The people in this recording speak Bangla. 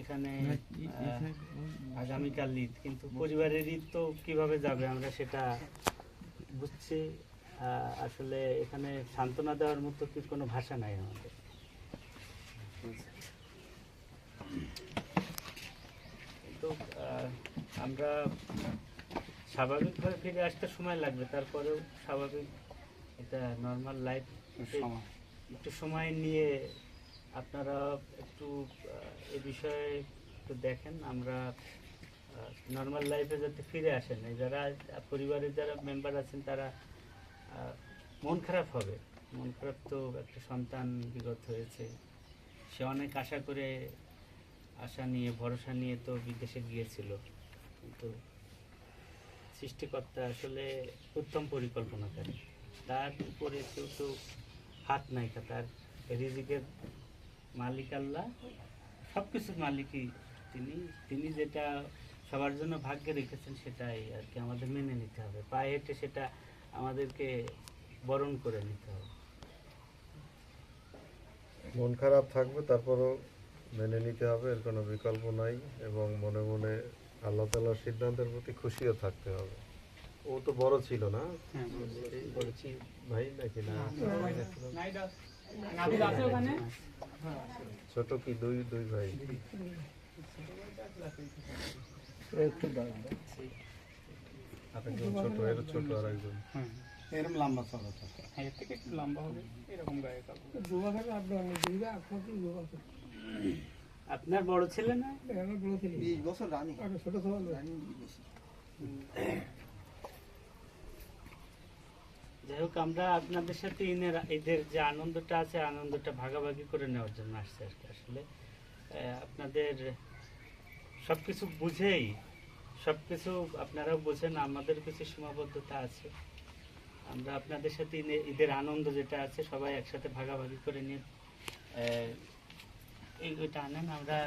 এখানে আগামীকাল ঈদ, কিন্তু পরিবারের ঈদ তো কিভাবে যাবে আমরা সেটা বুঝছি। আসলে এখানে সান্ত্বনা দেওয়ার মতো কি কোনো ভাষা নাই আমাদের। কিন্তু আমরা স্বাভাবিকভাবে ফিরে আসতে সময় লাগবে, তারপরেও স্বাভাবিক এটা নর্মাল লাইফ একটু সময় নিয়ে আপনারা একটু এ বিষয়ে একটু দেখেন। আমরা নর্মাল লাইফে যাতে ফিরে আসেন, যারা পরিবারের যারা মেম্বার আছেন তারা মন খারাপ হবে। মন খারাপ তো, একটা সন্তান বিগত হয়েছে, সে অনেক আশা করে, আশা নিয়ে ভরসা নিয়ে তো বিদেশে গিয়েছিল, কিন্তু সৃষ্টিকর্তা আসলে উত্তম পরিকল্পনাকারী। তার উপরে কেউ তো হাত নাই, তার রিজিকের মালিক আল্লাহ, সব কিছুর মালিকই তিনি। তিনি যেটা সবার জন্য ভাগ্যে রেখেছেন সেটাই আর কি আমাদের মেনে নিতে হবে, পায়ে হেঁটে সেটা আমাদেরকে বরণ করে নিতে হবে। মন খারাপ থাকবে, তারপরও মেনে নিতে হবে, এর কোনো বিকল্প নাই। এবং মনে মনে আল্লাহ তাআলার সিদ্ধান্তের প্রতি খুশিও থাকতে হবে। ও তো বড় ছিল না? হ্যাঁ, বলেছি ভাই নাকি না? ছোট কি দুই ভাই? আরেকজন ছোট, এর ছোট আরেকজন। এরকম লম্বা চড়া তো, এর থেকে একটু লম্বা হবে, এরকম গায়ে কাপড়। আপনার বড় ছেলে না? 20 বছর রানি, ছোট রানি বেশি। যাই হোক, আমরা আপনাদের সাথে ঈদের যে আনন্দটা আছে, আনন্দটা ভাগাভাগি করে নেওয়ার জন্য আসছে আর কি। আসলে আপনাদের সবকিছু বুঝেই, সবকিছু আপনারাও বোঝেন, আমাদের কিছু সীমাবদ্ধতা আছে। আমরা আপনাদের সাথে ঈদের আনন্দ যেটা আছে সবাই একসাথে ভাগাভাগি করে নিয়ে ওইটা আনেন। আমরা